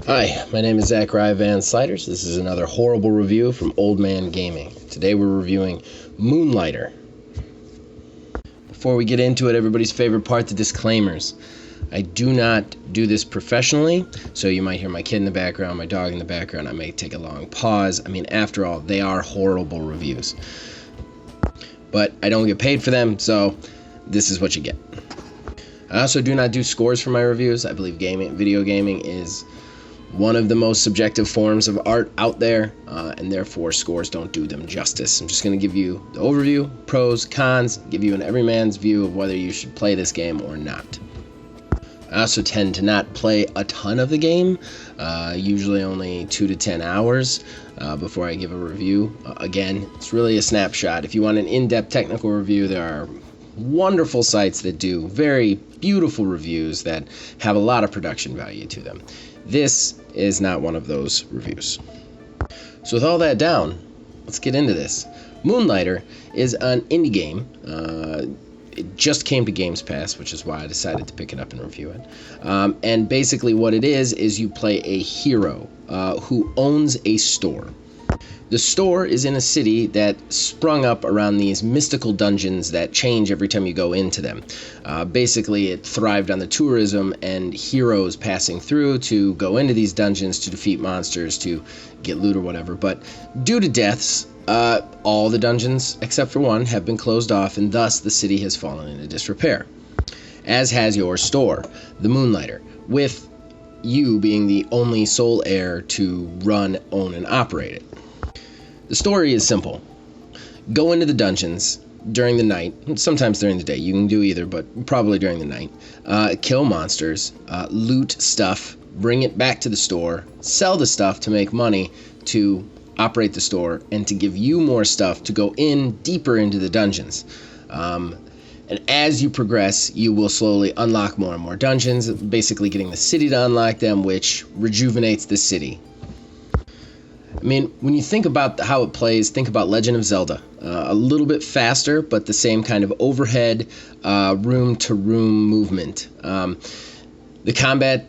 Hi, my name is Zachariah Van Sliders. This is another horrible review from Old Man Gaming. Today we're reviewing Moonlighter. Before we get into it, everybody's favorite part, the disclaimers. I do not do this professionally, so you might hear my kid in the background, my dog in the background. I may take a long pause. I mean, after all, they are horrible reviews. But I don't get paid for them, so this is what you get. I also do not do scores for my reviews. I believe video gaming is one of the most subjective forms of art out there, and therefore scores don't do them justice. I'm just going to give you the overview, pros, cons, give you an everyman's view of whether you should play this game or not. I also tend to not play a ton of the game, usually only 2 to 10 hours before I give a review. Again, it's really a snapshot. If you want an in-depth technical review, there are wonderful sites that do very beautiful reviews that have a lot of production value to them. This is not one of those reviews. So with all that down, let's get into this. Moonlighter is an indie game. It just came to Games Pass, which is why I decided to pick it up and review it. And basically what it is you play a hero who owns a store. The store is in a city that sprung up around these mystical dungeons that change every time you go into them. Basically, it thrived on the tourism and heroes passing through to go into these dungeons to defeat monsters, to get loot or whatever. But due to deaths, all the dungeons, except for one, have been closed off, and thus the city has fallen into disrepair. As has your store, the Moonlighter, with you being the only sole heir to run, own, and operate it. The story is simple. Go into the dungeons during the night, sometimes during the day, you can do either, but probably during the night. Kill monsters, loot stuff, bring it back to the store, sell the stuff to make money to operate the store, and to give you more stuff to go in deeper into the dungeons. And as you progress, you will slowly unlock more and more dungeons, basically getting the city to unlock them, which rejuvenates the city. I mean, when you think about how it plays, think about Legend of Zelda. A little bit faster, but the same kind of overhead, room-to-room movement. The combat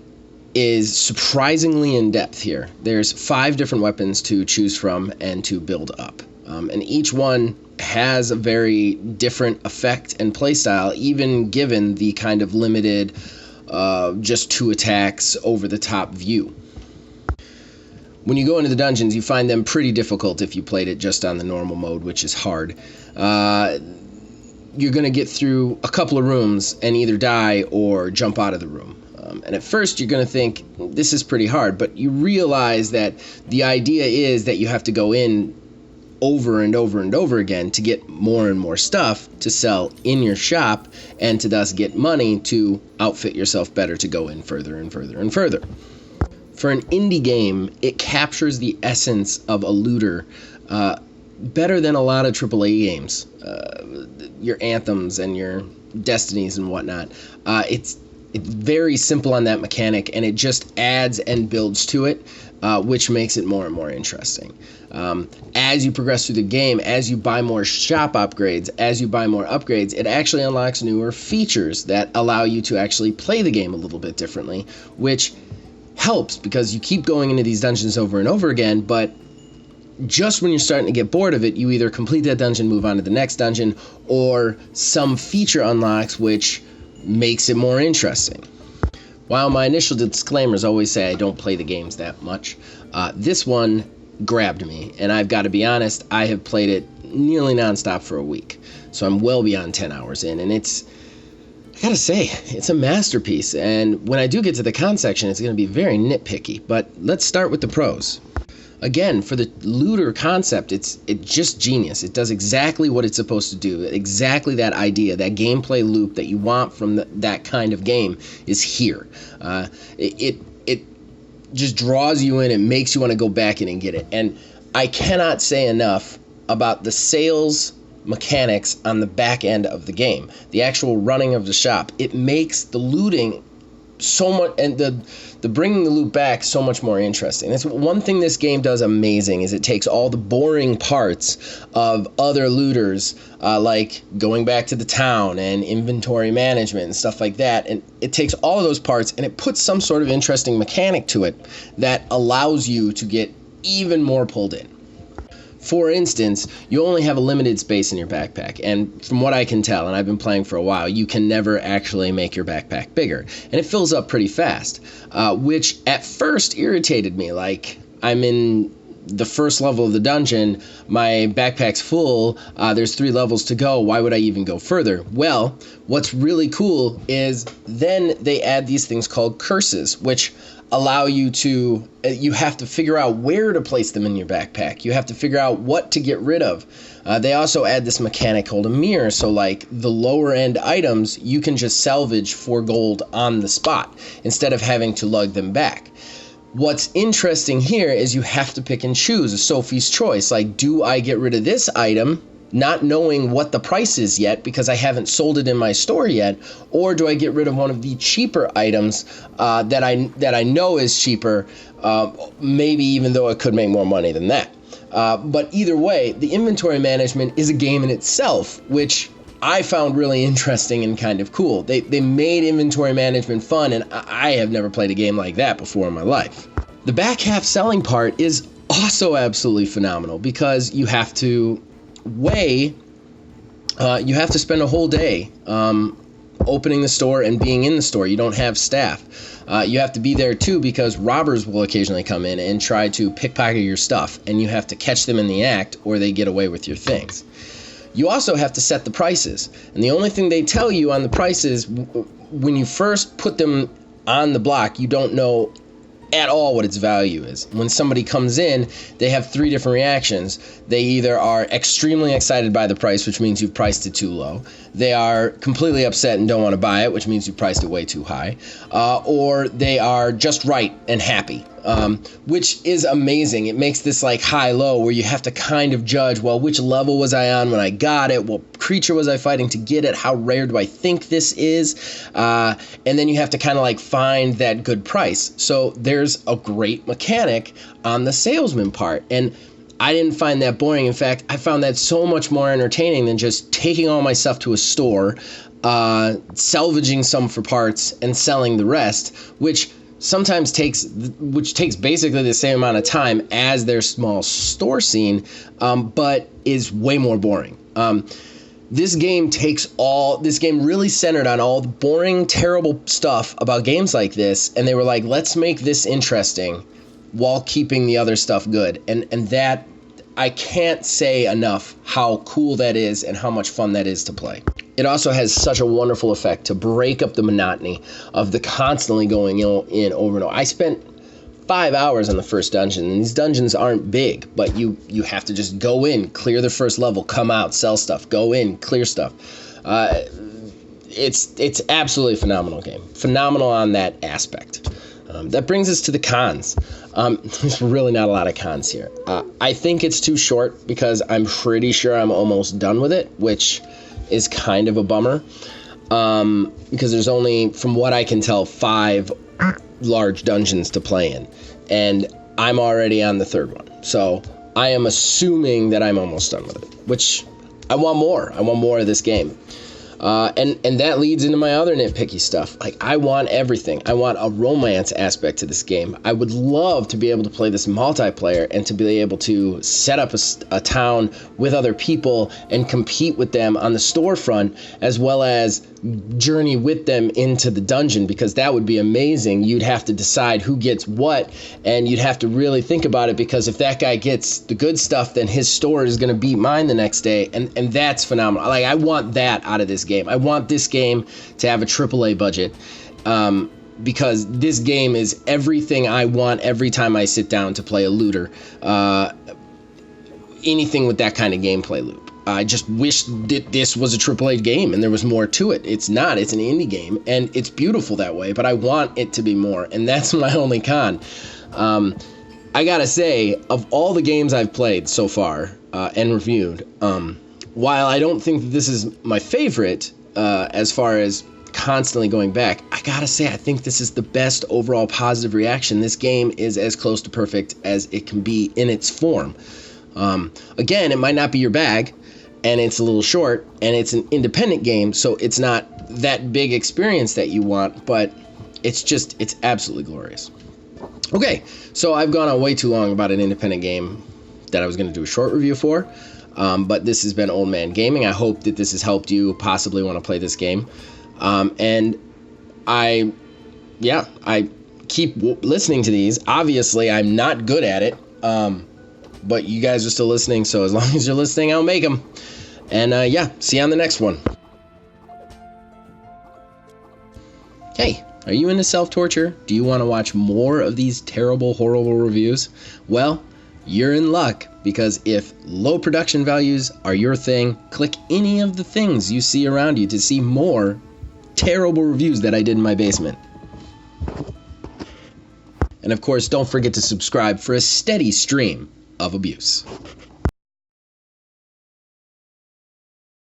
is surprisingly in-depth here. There's 5 different weapons to choose from and to build up. And each one has a very different effect and playstyle, even given the kind of limited, just 2 attacks, over-the-top view. When you go into the dungeons, you find them pretty difficult if you played it just on the normal mode, which is hard. You're going to get through a couple of rooms and either die or jump out of the room. And at first, you're going to think, this is pretty hard, but you realize that the idea is that you have to go in over and over and over again to get more and more stuff to sell in your shop, and to thus get money to outfit yourself better to go in further and further and further. For an indie game, it captures the essence of a looter better than a lot of AAA games. Your Anthems and your Destinies and whatnot. It's very simple on that mechanic, and it just adds and builds to it, which makes it more and more interesting. As you progress through the game, as you buy more shop upgrades, as you buy more upgrades, it actually unlocks newer features that allow you to actually play the game a little bit differently, which helps because you keep going into these dungeons over and over again, but just when you're starting to get bored of it, you either complete that dungeon, move on to the next dungeon, or some feature unlocks which makes it more interesting. While my initial disclaimers always say I don't play the games that much, this one grabbed me, and I've got to be honest, I have played it nearly nonstop for a week, so I'm well beyond 10 hours in, and I gotta say, it's a masterpiece, and when I do get to the con section, it's going to be very nitpicky, but let's start with the pros. Again, for the looter concept, it's just genius. It does exactly what it's supposed to do. Exactly that idea, that gameplay loop that you want from that kind of game is here. It just draws you in and makes you want to go back in and get it. And I cannot say enough about the sales mechanics on the back end of the game. The actual running of the shop. It makes the looting so much, and the bringing the loot back so much more interesting. That's one thing this game does amazing, is it takes all the boring parts of other looters, like going back to the town and inventory management and stuff like that, and it takes all of those parts and it puts some sort of interesting mechanic to it that allows you to get even more pulled in. For instance, you only have a limited space in your backpack, and from what I can tell, and I've been playing for a while, you can never actually make your backpack bigger, and it fills up pretty fast, which at first irritated me. Like, I'm in the first level of the dungeon, my backpack's full, there's 3 levels to go, why would I even go further? Well, what's really cool is then they add these things called curses, which allow you to, you have to figure out where to place them in your backpack. You have to figure out what to get rid of. They also add this mechanic called a mirror, so like the lower end items you can just salvage for gold on the spot instead of having to lug them back. What's interesting here is you have to pick and choose a Sophie's choice. Like, do I get rid of this item, not knowing what the price is yet because I haven't sold it in my store yet, or do I get rid of one of the cheaper items that I know is cheaper, maybe even though it could make more money than that. But either way, the inventory management is a game in itself, which I found really interesting and kind of cool. They made inventory management fun, and I have never played a game like that before in my life. The back half selling part is also absolutely phenomenal because you have to you have to spend a whole day opening the store and being in the store. You don't have staff. You have to be there too because robbers will occasionally come in and try to pickpocket your stuff, and you have to catch them in the act or they get away with your things. You also have to set the prices, and the only thing they tell you on the prices, when you first put them on the block, you don't know at all what its value is. When somebody comes in, they have 3 different reactions. They either are extremely excited by the price, which means you've priced it too low. They are completely upset and don't want to buy it, which means you priced it way too high. Or they are just right and happy, which is amazing. It makes this like high-low where you have to kind of judge, well, which level was I on when I got it? What creature was I fighting to get it? How rare do I think this is? And then you have to kind of like find that good price. So there's a great mechanic on the salesman part, and I didn't find that boring. In fact, I found that so much more entertaining than just taking all my stuff to a store, salvaging some for parts, and selling the rest, which takes basically the same amount of time as their small store scene, but is way more boring. This game really centered on all the boring, terrible stuff about games like this, and they were like, let's make this interesting while keeping the other stuff good. And that, I can't say enough how cool that is and how much fun that is to play. It also has such a wonderful effect to break up the monotony of the constantly going in over and over. I spent 5 hours on the first dungeon, and these dungeons aren't big, but you have to just go in, clear the first level, come out, sell stuff, go in, clear stuff. It's absolutely a phenomenal game. Phenomenal on that aspect. That brings us to the cons. There's really not a lot of cons here. I think it's too short because I'm pretty sure I'm almost done with it, which is kind of a bummer. Because there's only, from what I can tell, 5 large dungeons to play in. And I'm already on the 3rd one. So I am assuming that I'm almost done with it, which I want more. I want more of this game. And that leads into my other nitpicky stuff. Like, I want everything. I want a romance aspect to this game. I would love to be able to play this multiplayer and to be able to set up a town with other people and compete with them on the storefront, as well as journey with them into the dungeon, because that would be amazing. You'd have to decide who gets what, and you'd have to really think about it, because if that guy gets the good stuff, then his store is going to beat mine the next day, and that's phenomenal. Like, I want that out of this game. I want this game to have a AAA budget, because this game is everything I want every time I sit down to play a looter. Anything with that kind of gameplay loop. I just wish that this was a AAA game and there was more to it. It's not. It's an indie game, and it's beautiful that way, but I want it to be more, and that's my only con. I gotta say, of all the games I've played so far and reviewed, while I don't think that this is my favorite as far as constantly going back. I gotta say, I think this is the best overall positive reaction. This game is as close to perfect as it can be in its form. Again, it might not be your bag, and it's a little short, and it's an independent game, so it's not that big experience that you want, but it's absolutely glorious. Okay, so I've gone on way too long about an independent game that I was going to do a short review for, but this has been Old Man Gaming. I hope that this has helped you possibly want to play this game, and I keep listening to these. Obviously, I'm not good at it, but you guys are still listening, so as long as you're listening, I'll make them. And see you on the next one. Hey, are you into self-torture? Do you want to watch more of these terrible, horrible reviews? Well, you're in luck, because if low production values are your thing, click any of the things you see around you to see more terrible reviews that I did in my basement. And of course, don't forget to subscribe for a steady stream of abuse.